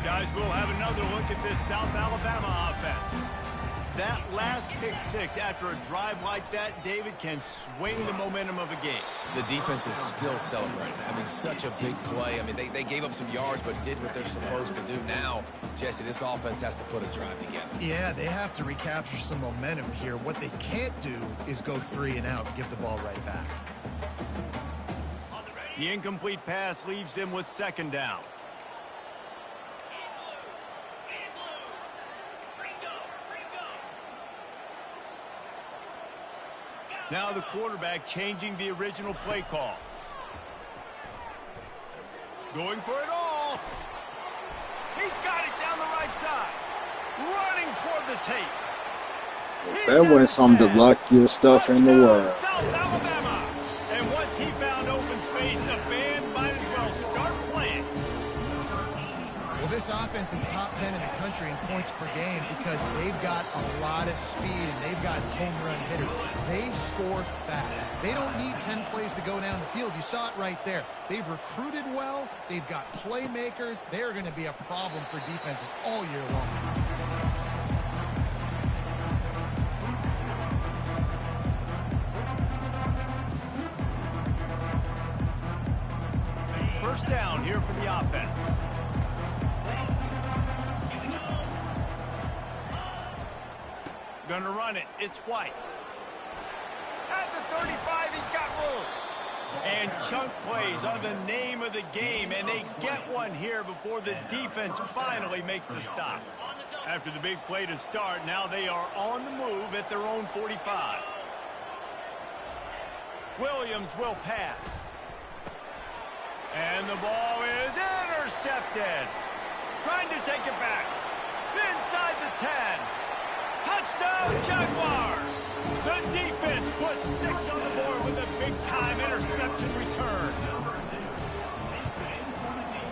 Guys, we'll have another look at this South Alabama offense. That last pick six after a drive like that, David, can swing the momentum of a game. The defense is still celebrating. I mean, such a big play. I mean, they gave up some yards but did what they're supposed to do. Now, Jesse, this offense has to put a drive together. Yeah, they have to recapture some momentum here. What they can't do is go 3 and out and give the ball right back. The incomplete pass leaves them with second down. Now the quarterback changing the original play call. Going for it all. He's got it down the right side. Running toward the tape. That was some of the luckiest stuff in the world. South Alabama. And once he found open space, the band might as well start playing. Well, this offense is top 10 in the country in points per game because they've got a lot of speed and they've got home run hitters. They score fast. They don't need 10 plays to go down the field. You saw it right there. They've recruited well. They've got playmakers. They're going to be a problem for defenses all year long. First down here for the offense. Gonna run it. It's White. At the 35, he's got room. And chunk plays are the name of the game, and they get one here before the defense finally makes the stop. After the big play to start, now they are on the move at their own 45. Williams will pass. And the ball is intercepted. Trying to take it back. Inside the 10. Touchdown, Jaguars! The defense puts 6 on the board with a big-time interception return.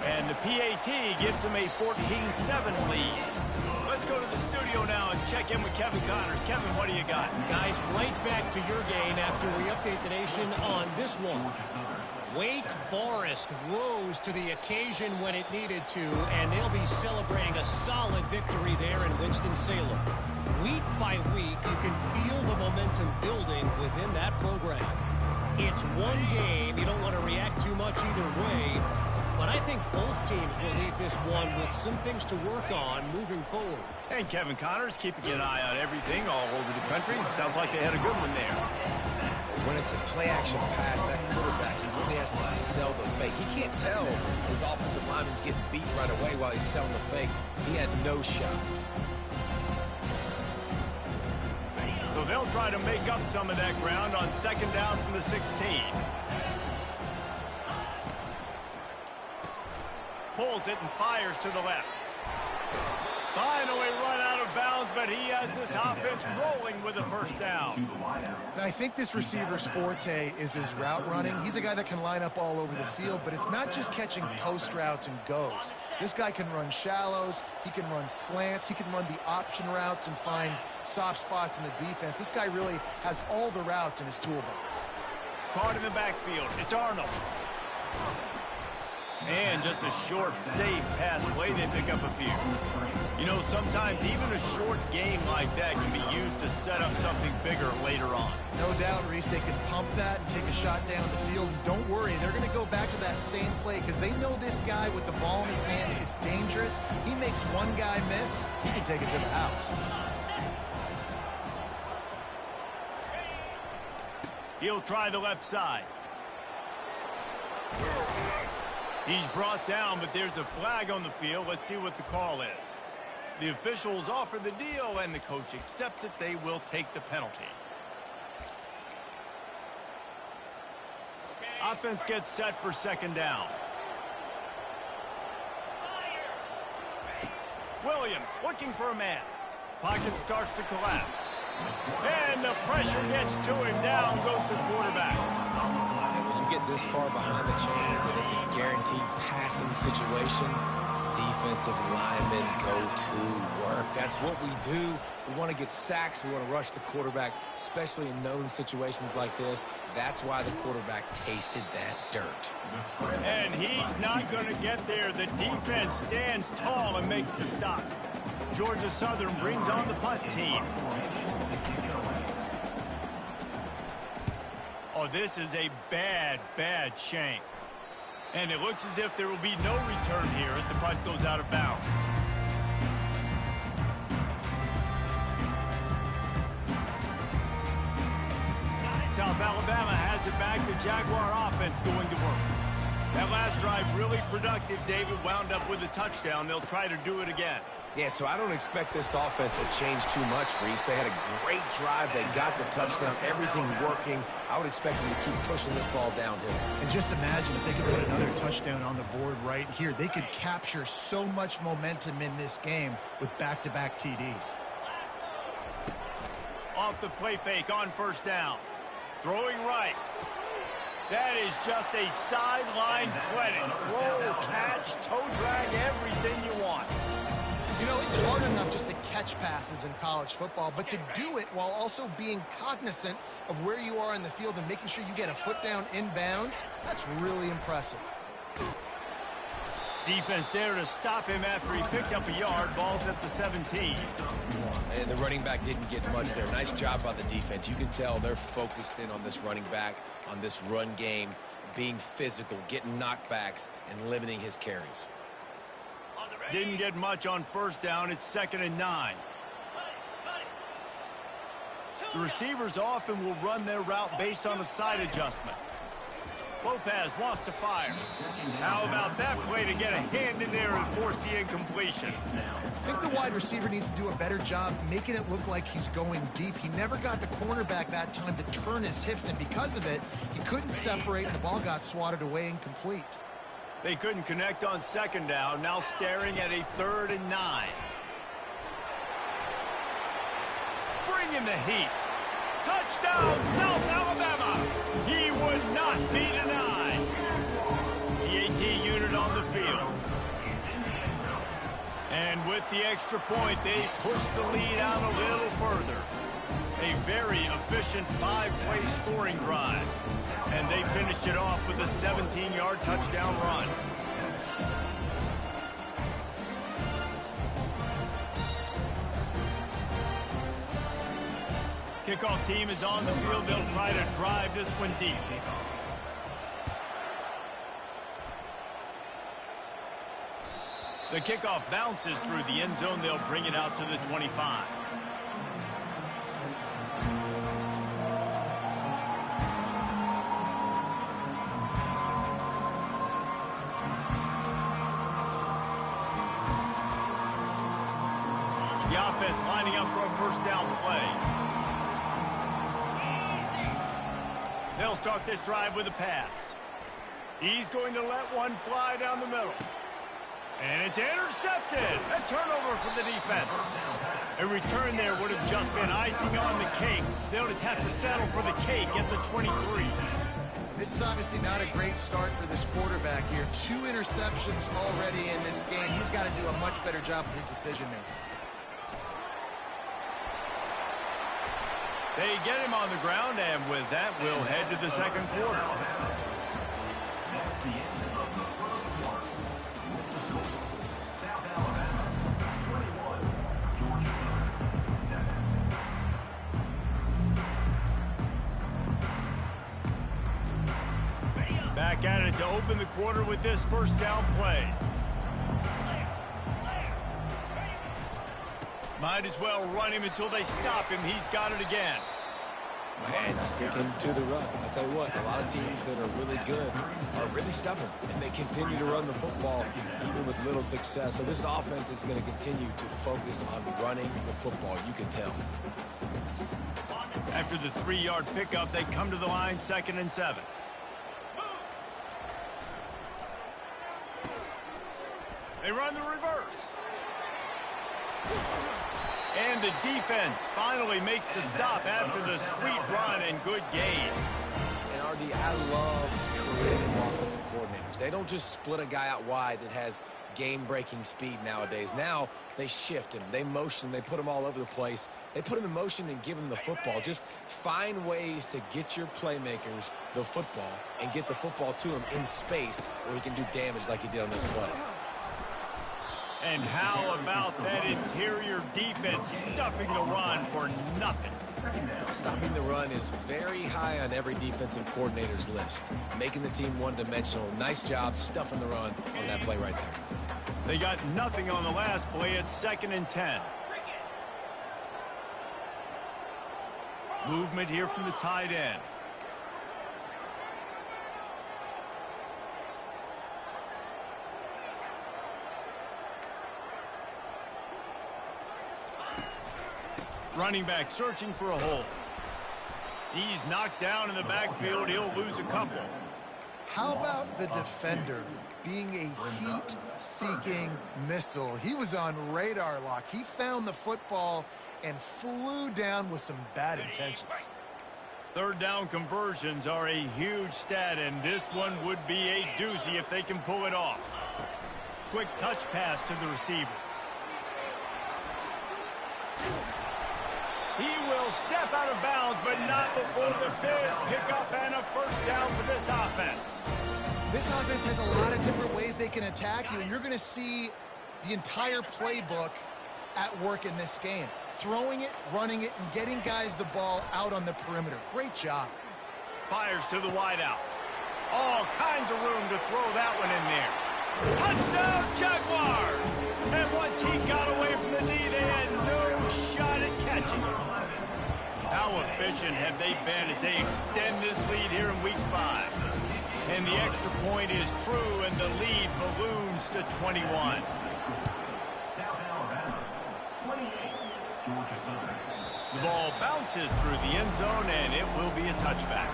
And the PAT gives them a 14-7 lead. Let's go to the studio now and check in with Kevin Connors. Kevin, what do you got? Guys, right back to your game after we update the nation on this one. Wake Forest rose to the occasion when it needed to, and they'll be celebrating a solid victory there in Winston-Salem. Week by week, you can feel the momentum building within that program. It's one game. You don't want to react too much either way, but I think both teams will leave this one with some things to work on moving forward. And Kevin Connors keeping an eye on everything all over the country. Sounds like they had a good one there. When it's a play-action pass, that quarterback, he really has to sell the fake. He can't tell his offensive lineman's getting beat right away while he's selling the fake. He had no shot. So they'll try to make up some of that ground on second down from the 16. Pulls it and fires to the left. Finally run out of bounds, but he has this offense rolling with a first down. Now, I think this receiver's forte is his route running. He's a guy that can line up all over the field, but it's not just catching post routes and goes. This guy can run shallows, he can run slants, he can run the option routes and find soft spots in the defense. This guy really has all the routes in his toolbox. Caught in the backfield. It's Arnold. And just a short, safe pass play. They pick up a few. You know, sometimes even a short game like that can be used to set up something bigger later on. No doubt, Reese, they can pump that and take a shot down the field. And don't worry, they're going to go back to that same play because they know this guy with the ball in his hands is dangerous. He makes one guy miss, he can take it to the house. He'll try the left side. He's brought down, but there's a flag on the field. Let's see what the call is. The officials offer the deal, and the coach accepts it. They will take the penalty. Offense gets set for second down. Williams looking for a man. Pocket starts to collapse. And the pressure gets to him. Down goes the quarterback. And when you get this far behind the chains and it's a guaranteed passing situation, defensive linemen go to work. That's what we do. We want to get sacks. We want to rush the quarterback, especially in known situations like this. That's why the quarterback tasted that dirt. And he's not going to get there. The defense stands tall and makes the stop. Georgia Southern brings on the punt team. Oh, this is a bad, bad shank. And it looks as if there will be no return here as the punt goes out of bounds. South Alabama has it back. The Jaguar offense going to work. That last drive really productive. David wound up with a touchdown. They'll try to do it again. Yeah, so I don't expect this offense to change too much, Reese. They had a great drive. They got the touchdown. Everything working. I would expect them to keep pushing this ball downhill. And just imagine if they could put another touchdown on the board right here. They could capture so much momentum in this game with back-to-back TDs. Off the play fake on first down. Throwing right. That is just a sideline clinic. Throw, catch, toe drag, everything you want. You know, it's hard enough just to catch passes in college football, but to do it while also being cognizant of where you are in the field and making sure you get a foot down inbounds, that's really impressive. Defense there to stop him after he picked up a yard. Ball's at the 17. And the running back didn't get much there. Nice job by the defense. You can tell they're focused in on this running back, on this run game, being physical, getting knockbacks, and limiting his carries. Didn't get much on first down. It's 2nd and 9. The receivers often will run their route based on a side adjustment. Lopez wants to fire. How about that play to get a hand in there and force the incompletion? I think the wide receiver needs to do a better job making it look like he's going deep. He never got the cornerback that time to turn his hips, and because of it, he couldn't separate, and the ball got swatted away incomplete. They couldn't connect on 2nd down, now staring at a 3rd and 9. Bring in the heat. Touchdown, South Alabama. He would not be denied. The AT unit on the field. And with the extra point, they push the lead out a little further. A very efficient 5-play scoring drive. And they finished it off with a 17-yard touchdown run. Kickoff team is on the field. They'll try to drive this one deep. The kickoff bounces through the end zone. They'll bring it out to the 25. The offense lining up for a first down play. They'll start this drive with a pass. He's going to let one fly down the middle. And it's intercepted. A turnover from the defense. A return there would have just been icing on the cake. They'll just have to settle for the cake at the 23. This is obviously not a great start for this quarterback here. 2 interceptions already in this game. He's got to do a much better job with his decision-making. They get him on the ground, and with that, we'll head to the 2nd quarter. Back at it to open the quarter with this first down play. Might as well run him until they stop him. He's got it again. And sticking to the run. I'll tell you what, a lot of teams that are really good are really stubborn, and they continue to run the football even with little success. So this offense is going to continue to focus on running the football. You can tell. After the 3-yard pickup, they come to the line, 2nd and 7. They run the reverse. And the defense finally makes the stop after the sweet run and good gain. And RD, I love outstanding offensive coordinators. They don't just split a guy out wide that has game-breaking speed nowadays. Now they shift him, they motion him, they put him all over the place. They put him in motion and give him the football. Just find ways to get your playmakers the football and get the football to him in space where he can do damage like he did on this play. And how about that interior defense stuffing the run for nothing? Stopping the run is very high on every defensive coordinator's list. Making the team one-dimensional. Nice job stuffing the run on that play right there. They got nothing on the last play. It's 2nd and 10. Movement here from the tight end. Running back searching for a hole. He's knocked down in the backfield. He'll lose a couple. How about the defender being a heat-seeking missile? He was on radar lock. He found the football and flew down with some bad intentions. 3rd down conversions are a huge stat, and this one would be a doozy if they can pull it off. Quick touch pass to the receiver. He will step out of bounds, but not before the big pickup and a 1st down for this offense. This offense has a lot of different ways they can attack you, and you're going to see the entire playbook at work in this game. Throwing it, running it, and getting guys the ball out on the perimeter. Great job. Fires to the wideout. All kinds of room to throw that one in there. Touchdown, Jaguars! And once he got away from the knee, they had no shot at catching him. How efficient have they been as they extend this lead here in Week 5? And the extra point is true, and the lead balloons to 21. The ball bounces through the end zone, and it will be a touchback.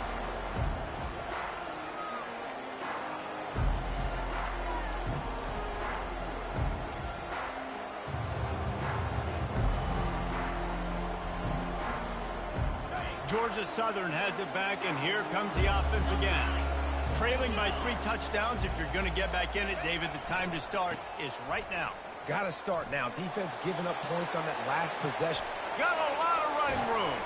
Georgia Southern has it back, and here comes the offense again. Trailing by 3 touchdowns. If you're going to get back in it, David, the time to start is right now. Got to start now. Defense giving up points on that last possession. Got a lot of running room.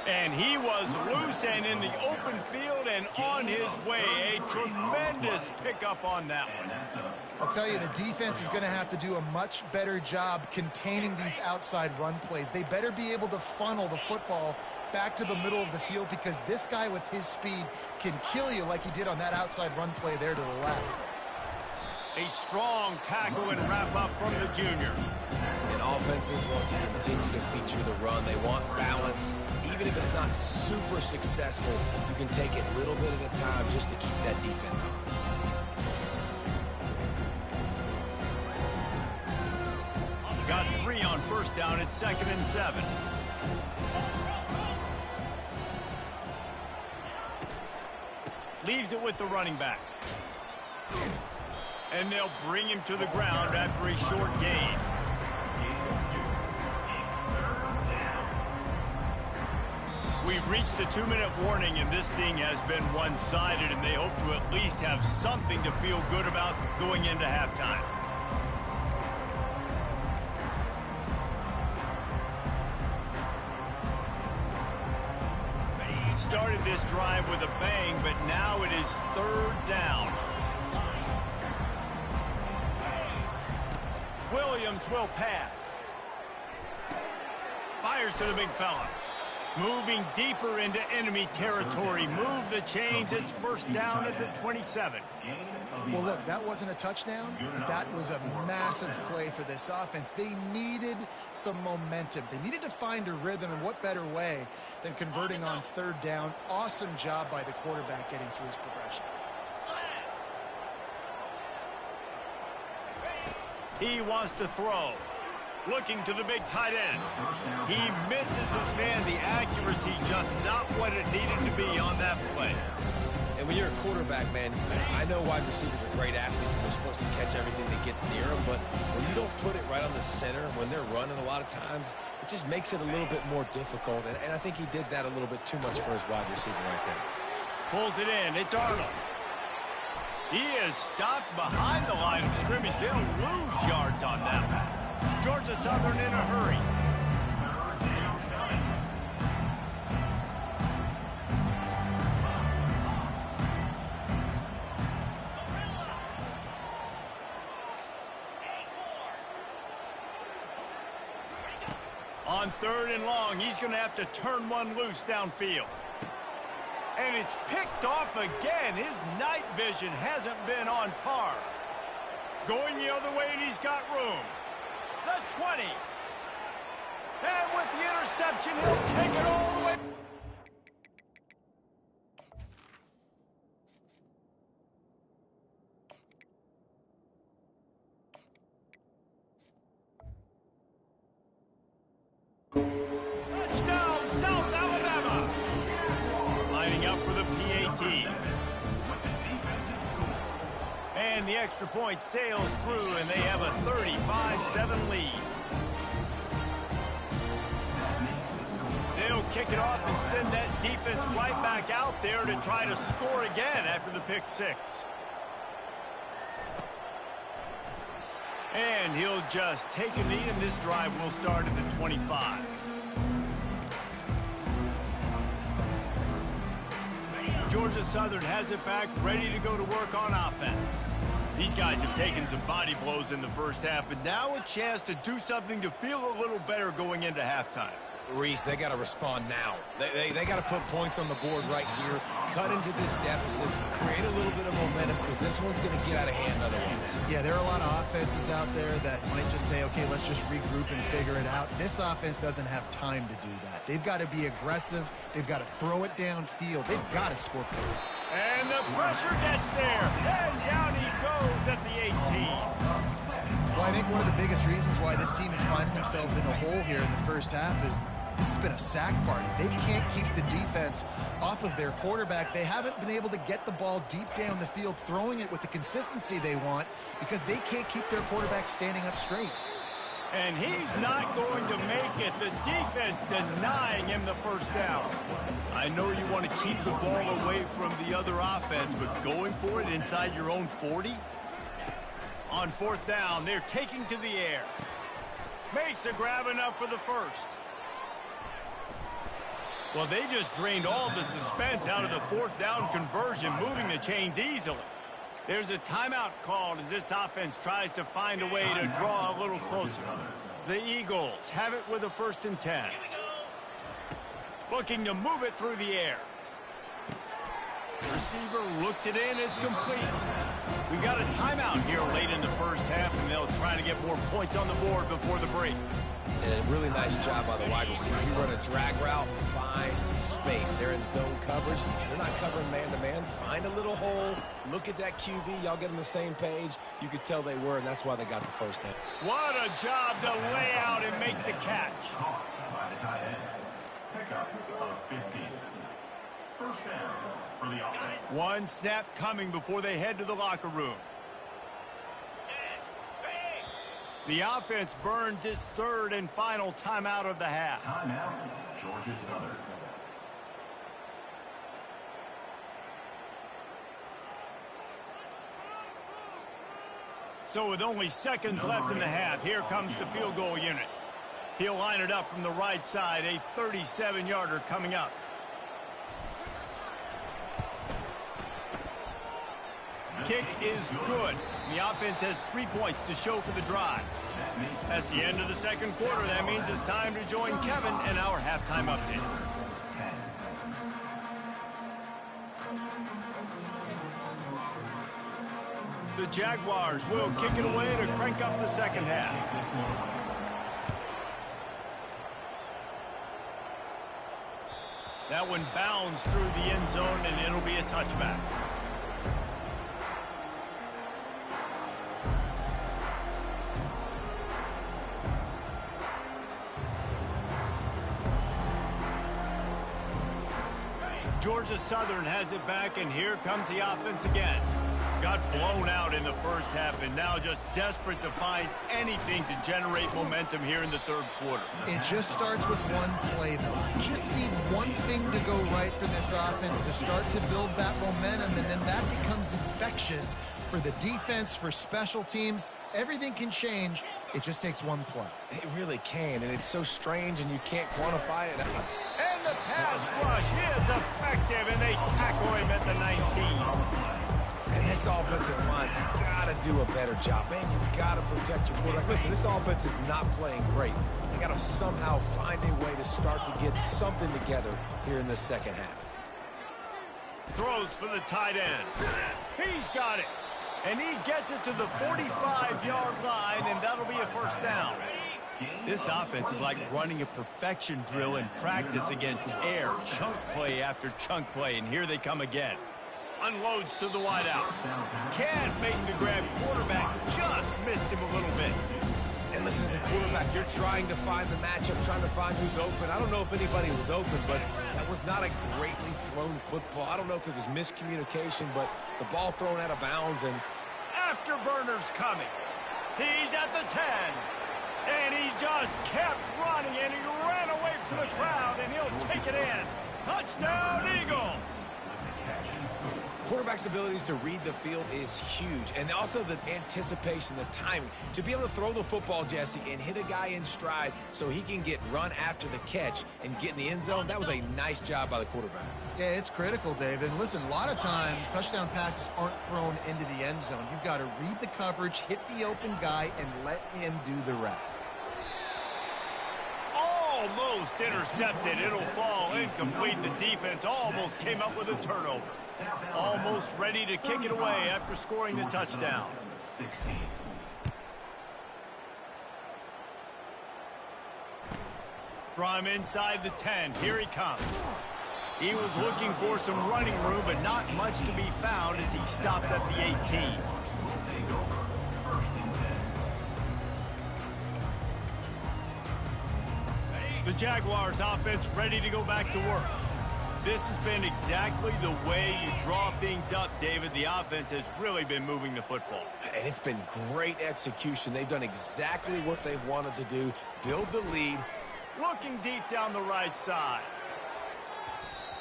And he was loose and in the open field and on his way. A tremendous pickup on that one. I'll tell you, the defense is going to have to do a much better job containing these outside run plays. They better be able to funnel the football back to the middle of the field, because this guy with his speed can kill you like he did on that outside run play there to the left. A strong tackle and wrap up from the junior. And offenses want to continue to feature the run. They want balance. Even if it's not super successful, you can take it little bit at a time just to keep that defense honest. Got 3 on 1st down at 2nd and 7. Leaves it with the running back. And they'll bring him to the ground after a short gain. We've reached the 2-minute warning, and this thing has been one-sided, and they hope to at least have something to feel good about going into halftime. Started this drive with a bang, but now it is 3rd down. Williams will pass. Fires to the big fella. Moving deeper into enemy territory. Move the chains. It's 1st down at the 27. Well, look, that wasn't a touchdown. That was a massive play for this offense. They needed some momentum. They needed to find a rhythm, and what better way than converting on 3rd down. Awesome job by the quarterback getting through his progression. He wants to throw. Looking to the big tight end. He misses his man. The accuracy just not what it needed to be on that play. And when you're a quarterback, man, I know wide receivers are great athletes and they're supposed to catch everything that gets near them, but when you don't put it right on the center, when they're running a lot of times, it just makes it a little bit more difficult. And I think he did that a little bit too much for his wide receiver right there. Pulls it in. It's Arnold. He is stopped behind the line of scrimmage. They'll lose yards on that. Georgia Southern in a hurry. On 3rd and long, he's going to have to turn one loose downfield. And it's picked off again. His night vision hasn't been on par. Going the other way, and he's got room. The 20. And with the interception, he'll take it all the way. Touchdown, South Alabama. Lining up for the PAT. And the extra point sails through, and they have a 35-7 lead. They'll kick it off and send that defense right back out there to try to score again after the pick six. And he'll just take a knee, and this drive will start at the 25. Georgia Southern has it back, ready to go to work on offense. These guys have taken some body blows in the first half, but now a chance to do something to feel a little better going into halftime. Reese, they got to respond now. They got to put points on the board right here, cut into this deficit, create a little bit of momentum, because this one's going to get out of hand otherwise. Yeah, there are a lot of offenses out there that might just say, okay, let's just regroup and figure it out. This offense doesn't have time to do that. They've got to be aggressive. They've got to throw it downfield. They've got to score points. And the pressure gets there, and down he goes at the 18. Well, I think one of the biggest reasons why this team is finding themselves in a hole here in the first half is this has been a sack party. They can't keep the defense off of their quarterback. They haven't been able to get the ball deep down the field, throwing it with the consistency they want, because they can't keep their quarterback standing up straight. And he's not going to make it. The defense denying him the first down. I know you want to keep the ball away from the other offense, but going for it inside your own 40? On 4th down, they're taking to the air. Makes a grab enough for the first. Well, they just drained all the suspense out of the 4th down conversion, moving the chains easily. There's a timeout called as this offense tries to find a way to draw a little closer. The Eagles have it with a 1st and 10. Looking to move it through the air. Receiver looks it in. It's complete. We got a timeout here late in the first half, and they'll try to get more points on the board before the break. And a really nice job by the wide receiver. He run a drag route, find space. They're in zone coverage. They're not covering man-to-man. Find a little hole. Look at that QB. Y'all get on the same page. You could tell they were, and that's why they got the first down. What a job to lay out and make the catch. One snap coming before they head to the locker room. The offense burns its 3rd and final timeout of the half. Timeout, Georgia Southern. So with only seconds left in the half, here comes the field goal unit. He'll line it up from the right side, a 37-yarder coming up. Kick is good. The offense has 3 points to show for the drive. That's the end of the second quarter. That means it's time to join Kevin in our halftime update. The Jaguars will kick it away to crank up the second half. That one bounds through the end zone, and it'll be a touchback. Georgia Southern has it back, and here comes the offense again. Got blown out in the first half and now just desperate to find anything to generate momentum here in the third quarter. It just starts with one play, though. You just need one thing to go right for this offense to start to build that momentum, and then that becomes infectious for the defense, for special teams. Everything can change. It just takes one play. It really can, and it's so strange, and you can't quantify it. And the pass rush is effective, and they tackle him at the 19. And this offensive line's got to do a better job. Man, you got to protect your quarterback. Listen, this offense is not playing great. They got to somehow find a way to start to get something together here in the second half. Throws for the tight end. He's got it. And he gets it to the 45-yard line, and that'll be a first down. This offense is like running a perfection drill in practice against air. Chunk play after chunk play, and here they come again. Unloads to the wideout. Can't make the grab. Quarterback just missed him a little bit. And listen, as a quarterback, you're trying to find the matchup, trying to find who's open. I don't know if anybody was open, but that was not a greatly thrown football. I don't know if it was miscommunication, but the ball thrown out of bounds. And Afterburner's coming. He's at the 10. And he just kept running, and he ran away from the crowd, and he'll take it in. Touchdown, Eagles! Quarterback's abilities to read the field is huge, and also the anticipation, the timing. To be able to throw the football, Jesse, and hit a guy in stride so he can get run after the catch and get in the end zone, that was a nice job by the quarterback. Yeah, it's critical, David. And listen, a lot of times touchdown passes aren't thrown into the end zone. You've got to read the coverage, hit the open guy, and let him do the rest. Almost intercepted. It'll fall incomplete. The defense almost came up with a turnover. Almost ready to kick it away after scoring the touchdown. From inside the 10, here he comes. He was looking for some running room, but not much to be found as he stopped at the 18. The Jaguars offense ready to go back to work. This has been exactly the way you draw things up, David. The offense has really been moving the football. And it's been great execution. They've done exactly what they've wanted to do, build the lead. Looking deep down the right side.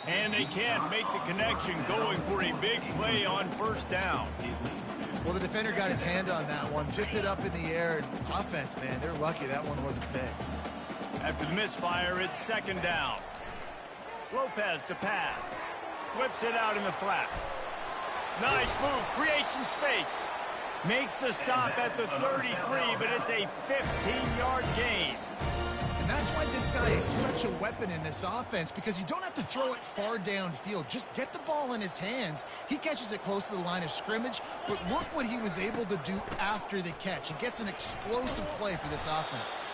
And they can't make the connection, going for a big play on first down. Well, the defender got his hand on that one, tipped it up in the air. And offense, man, they're lucky that one wasn't picked. After the misfire, it's second down. Lopez to pass. Flips it out in the flat. Nice move. Creates some space. Makes the stop at the 33, but it's a 15-yard gain. And that's why this guy is such a weapon in this offense, because you don't have to throw it far downfield. Just get the ball in his hands. He catches it close to the line of scrimmage, but look what he was able to do after the catch. He gets an explosive play for this offense.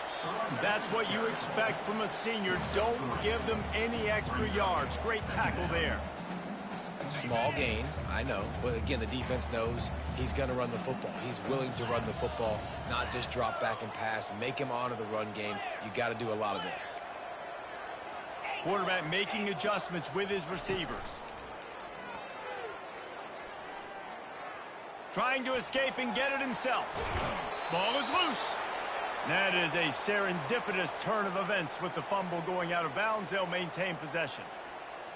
That's what you expect from a senior. Don't give them any extra yards. Great tackle there. Small gain, I know, but again, the defense knows he's going to run the football. He's willing to run the football, not just drop back and pass, make him honor the run game. You got to do a lot of this. Quarterback making adjustments with his receivers. Trying to escape and get it himself. Ball is loose. That is a serendipitous turn of events with the fumble going out of bounds. They'll maintain possession.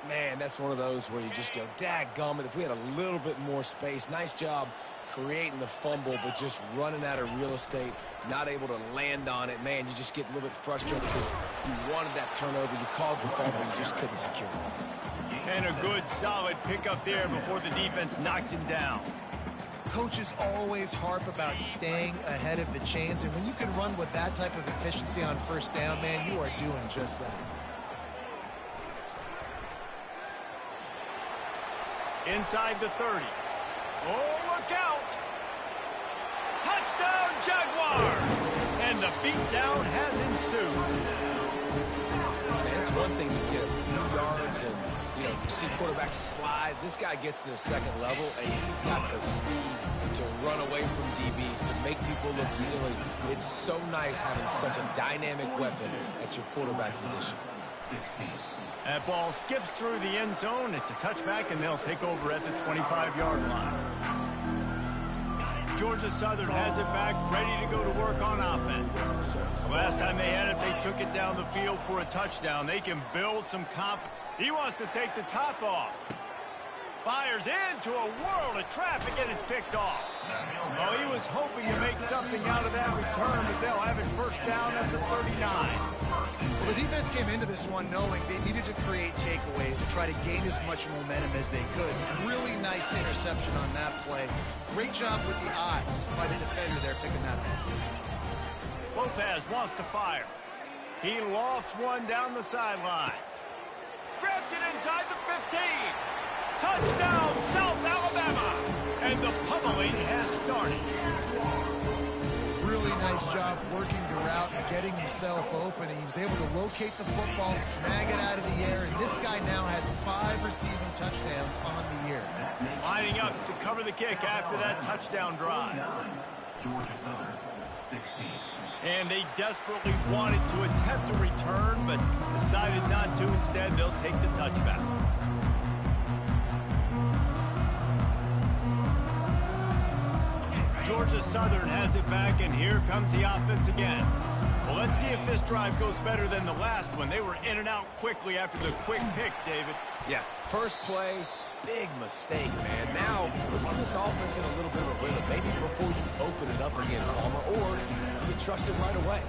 Man, that's one of those where you just go, dadgummit, if we had a little bit more space. Nice job creating the fumble, but just running out of real estate, not able to land on it. Man, you just get a little bit frustrated because you wanted that turnover. You caused the fumble. You just couldn't secure it. And a good, solid pickup there before the defense knocks him down. Coaches always harp about staying ahead of the chains, and when you can run with that type of efficiency on first down, man, you are doing just that. Inside the 30. Oh, look out! Touchdown, Jaguars! And the beatdown has ensued. Man, it's one thing to get a few yards and, you know, see quarterbacks slide. This guy gets to the second level, and he's got the speed to run away from DBs, to make people look silly. It's so nice having such a dynamic weapon at your quarterback position. That ball skips through the end zone. It's a touchback, and they'll take over at the 25-yard line. Georgia Southern has it back, ready to go to work on offense. Last time they had it, they took it down the field for a touchdown. They can build some confidence. He wants to take the top off. Fires into a world of traffic, and it's picked off. Well, he was hoping to make something out of that return, but they'll have it first down at the 39. Well, the defense came into this one knowing they needed to create takeaways to try to gain as much momentum as they could. Really nice interception on that play. Great job with the eyes by the defender there picking that up. Lopez wants to fire. He lofts one down the sideline. Grabs it inside the 15. Touchdown, South Alabama. And the pummeling has started. Really nice job working the route and getting himself open. He was able to locate the football, snag it out of the air, and this guy now has 5 receiving touchdowns on the year. Lining up to cover the kick after that touchdown drive. Georgia Southern, 16. And they desperately wanted to attempt a return, but decided not to. Instead, they'll take the touchback. Georgia Southern has it back, and here comes the offense again. Well, let's see if this drive goes better than the last one. They were in and out quickly after the quick pick, David. Yeah, first play, big mistake, man. Now, let's get this offense in a little bit of a rhythm. Maybe before you open it up again, Palmer, or you trust him right away.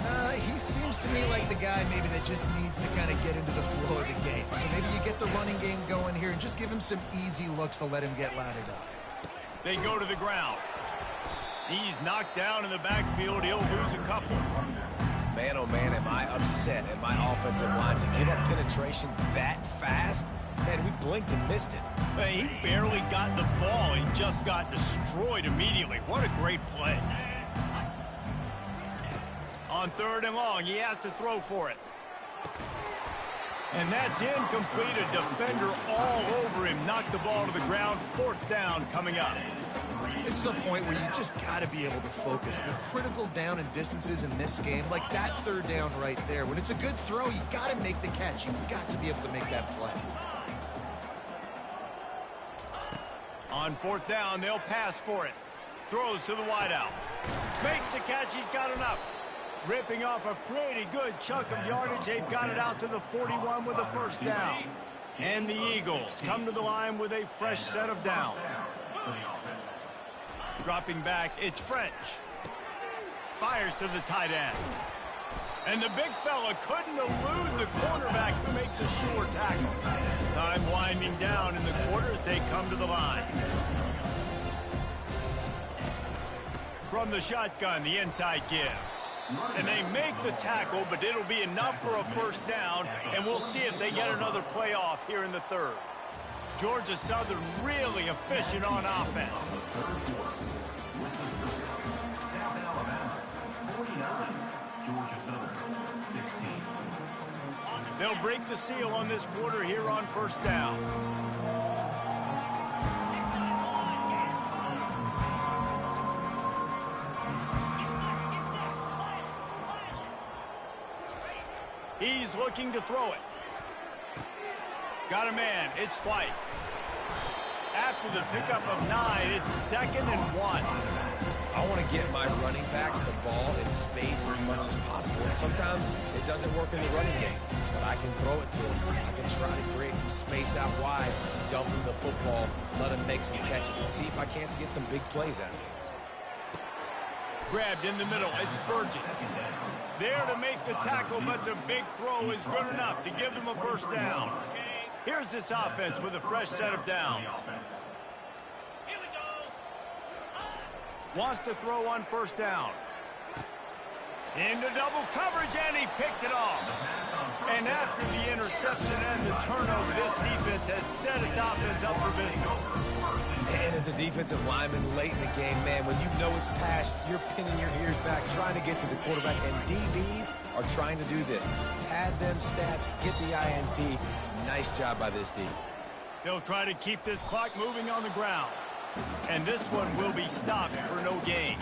He seems to me like the guy maybe that just needs to kind of get into the flow of the game. So maybe you get the running game going here and just give him some easy looks to let him get lathered up. They go to the ground. He's knocked down in the backfield. He'll lose a couple. Man, oh man, am I upset at my offensive line to give up penetration that fast? Man, we blinked and missed it. He barely got the ball. He just got destroyed immediately. What a great play. On 3rd and long, he has to throw for it. And that's incomplete. A defender all over him. Knocked the ball to the ground. 4th down coming up. This is a point where you just got to be able to focus. The critical down and distances in this game, like that 3rd down right there. When it's a good throw, you got to make the catch. You've got to be able to make that play. On 4th down, they'll pass for it. Throws to the wideout. Makes the catch. He's got enough. Ripping off a pretty good chunk of yardage. They've got it out to the 41 with a 1st down. And the Eagles come to the line with a fresh set of downs. Dropping back, it's French. Fires to the tight end. And the big fella couldn't elude the cornerback who makes a sure tackle. Time winding down in the quarter as they come to the line. From the shotgun, the inside give. And they make the tackle, but it'll be enough for a 1st down, and we'll see if they get another play off here in the 3rd. Georgia Southern really efficient on offense. Georgia Southern, 16. They'll break the seal on this quarter here on 1st down. He's looking to throw it. Got a man. It's White. After the pickup of 9, it's 2nd and 1. I want to get my running backs the ball in space as much as possible. And sometimes it doesn't work in the running game, but I can throw it to him. I can try to create some space out wide, dump him the football, let him make some catches, and see if I can't get some big plays out of it. Grabbed in the middle. It's Burgess. There to make the tackle, but the big throw is good enough to give them a 1st down. Here's this offense with a fresh set of downs. Wants to throw on 1st down. Into double coverage, and he picked it off. And after the interception and the turnover, this defense has set its offense up for business. And as a defensive lineman late in the game, man, when you know it's pass, you're pinning your ears back, trying to get to the quarterback, and DBs are trying to do this. Pad them stats, get the INT. Nice job by this D. They'll try to keep this clock moving on the ground. And this one will be stopped for no gain.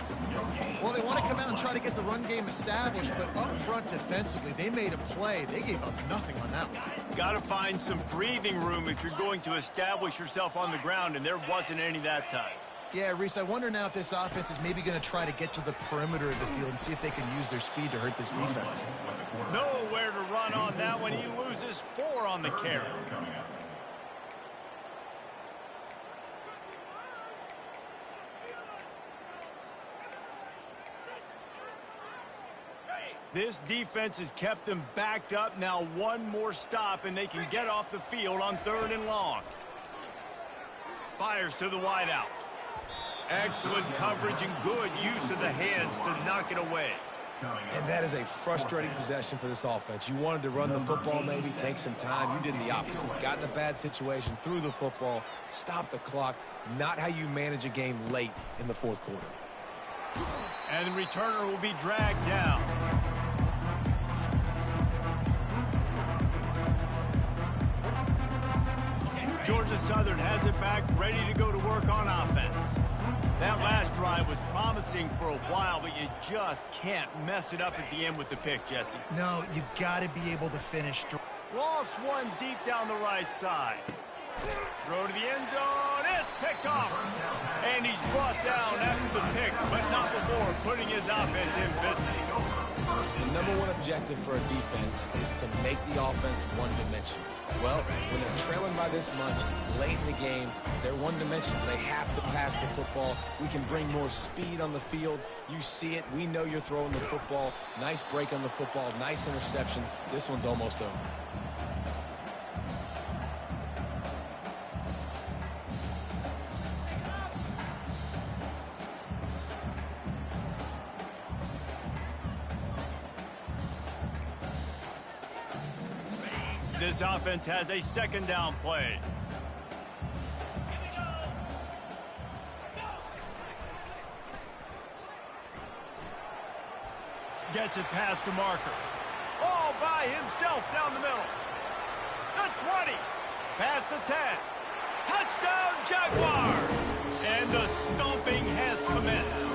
Well, they want to come out and try to get the run game established, but up front defensively, they made a play. They gave up nothing on that one. Got to find some breathing room if you're going to establish yourself on the ground, and there wasn't any that time. Yeah, Reese, I wonder now if this offense is maybe going to try to get to the perimeter of the field and see if they can use their speed to hurt this defense. Nowhere to run on that one. He loses 4 on the carry. This defense has kept them backed up. Now one more stop, and they can get off the field on 3rd and long. Fires to the wideout. Excellent coverage and good use of the hands to knock it away. And that is a frustrating possession for this offense. You wanted to run the football, maybe take some time. You did the opposite. Got in a bad situation, threw the football, stopped the clock. Not how you manage a game late in the 4th quarter. And the returner will be dragged down. Georgia Southern has it back, ready to go to work on offense. That last drive was promising for a while, but you just can't mess it up at the end with the pick, Jesse. No, you got to be able to finish. Lost one deep down the right side. Throw to the end zone. It's picked off. And he's brought down after the pick, but not before putting his offense in business. The number one objective for a defense is to make the offense one-dimensional. Well, when they're trailing by this much late in the game, they're one-dimensional. They have to pass the football. We can bring more speed on the field. You see it. We know you're throwing the football. Nice break on the football. Nice interception. This one's almost over. This offense has a 2nd down play. Gets it past the marker. All by himself down the middle. The 20. Past the 10. Touchdown, Jaguars! And the stomping has commenced.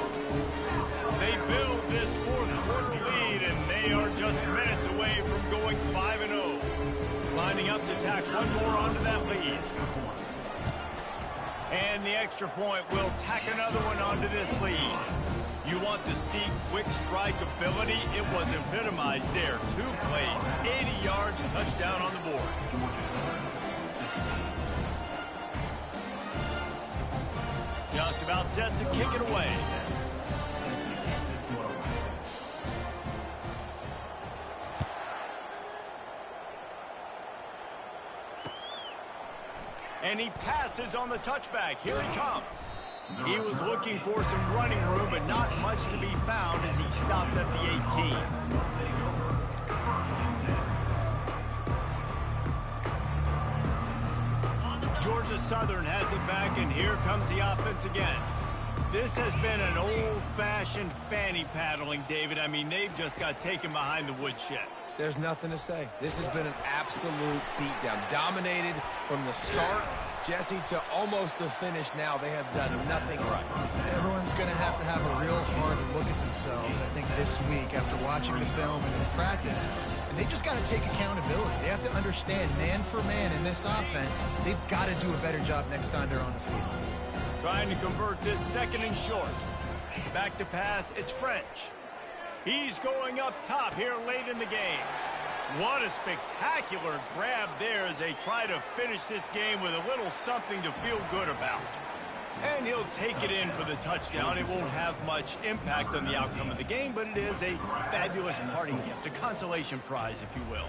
They build this 4th quarter lead, and they are just minutes away from going 5-0. Lining up to tack one more onto that lead. And the extra point will tack another one onto this lead. You want to see quick strike ability? It was epitomized there. 2 plays, 80 yards, touchdown on the board. Just about set to kick it away. And he passes on the touchback. Here he comes. He was looking for some running room, but not much to be found as he stopped at the 18. Georgia Southern has it back, and here comes the offense again. This has been an old-fashioned fanny paddling, David. I mean, they've just got taken behind the woodshed. There's nothing to say. This has been an absolute beatdown. Dominated from the start, Jesse, to almost the finish now. They have done nothing right. Everyone's going to have a real hard look at themselves, I think, this week after watching the film and in practice. And they just got to take accountability. They have to understand, man for man in this offense, they've got to do a better job next time they're on the field. Trying to convert this 2nd and short. Back to pass, it's French. He's going up top here late in the game. What a spectacular grab there as they try to finish this game with a little something to feel good about. And he'll take it in for the touchdown. It won't have much impact on the outcome of the game, but it is a fabulous parting gift, a consolation prize, if you will.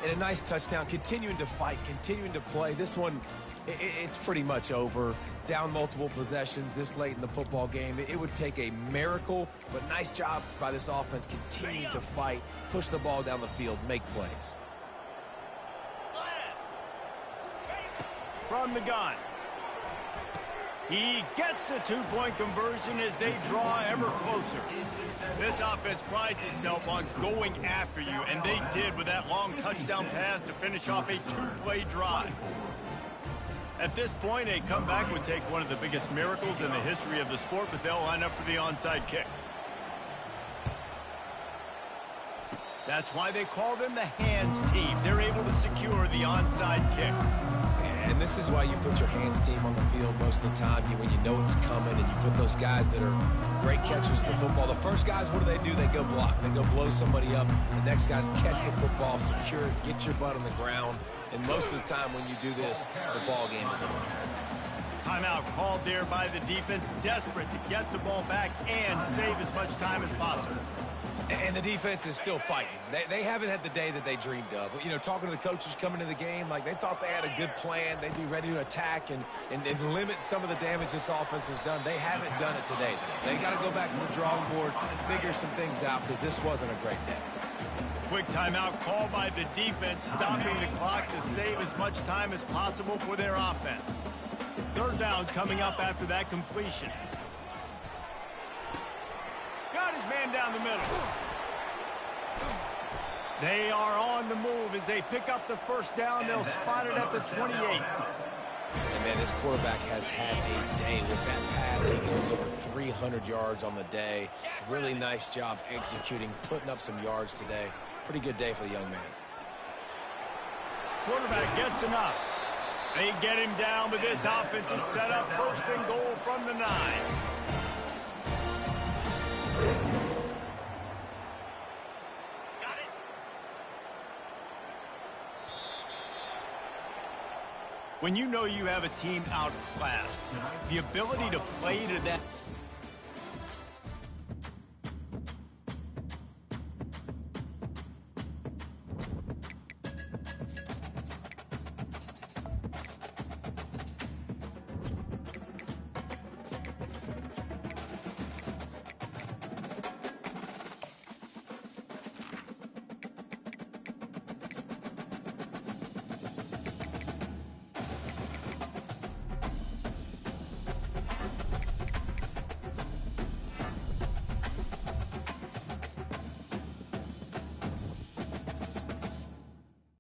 And a nice touchdown, continuing to fight, continuing to play. This one, it's pretty much over. Down multiple possessions this late in the football game. It would take a miracle, but nice job by this offense continuing to fight, push the ball down the field, make plays. From the gun. He gets the 2-point conversion as they draw ever closer. This offense prides itself on going after you, and they did with that long touchdown pass to finish off a 2-play drive. At this point, a comeback would take one of the biggest miracles in the history of the sport, but they'll line up for the onside kick. That's why they call them the hands team. They're able to secure the onside kick. And this is why you put your hands team on the field most of the time. When you know it's coming, and you put those guys that are great catchers of the football. The first guys, what do? They go block. They go blow somebody up. The next guys catch the football, secure it, get your butt on the ground. And most of the time when you do this, the ball game is over. Timeout called there by the defense, desperate to get the ball back and save as much time as possible. And the defense is still fighting. They haven't had the day that they dreamed of. You know, talking to the coaches coming into the game, like they thought they had a good plan. They'd be ready to attack and limit some of the damage this offense has done. They haven't done it today, though. They got to go back to the drawing board, figure some things out, because this wasn't a great day. Quick timeout called by the defense, stopping the clock to save as much time as possible for their offense. Third down coming up after that completion. Got his man down the middle. They are on the move as they pick up the first down. They'll spot it at the 28. And, man, this quarterback has had a day with that pass. He goes over 300 yards on the day. Really nice job executing, putting up some yards today. Pretty good day for the young man. Quarterback gets enough. They get him down, but this offense is set up first and goal from the 9. When you know you have a team outclassed, the ability to play to that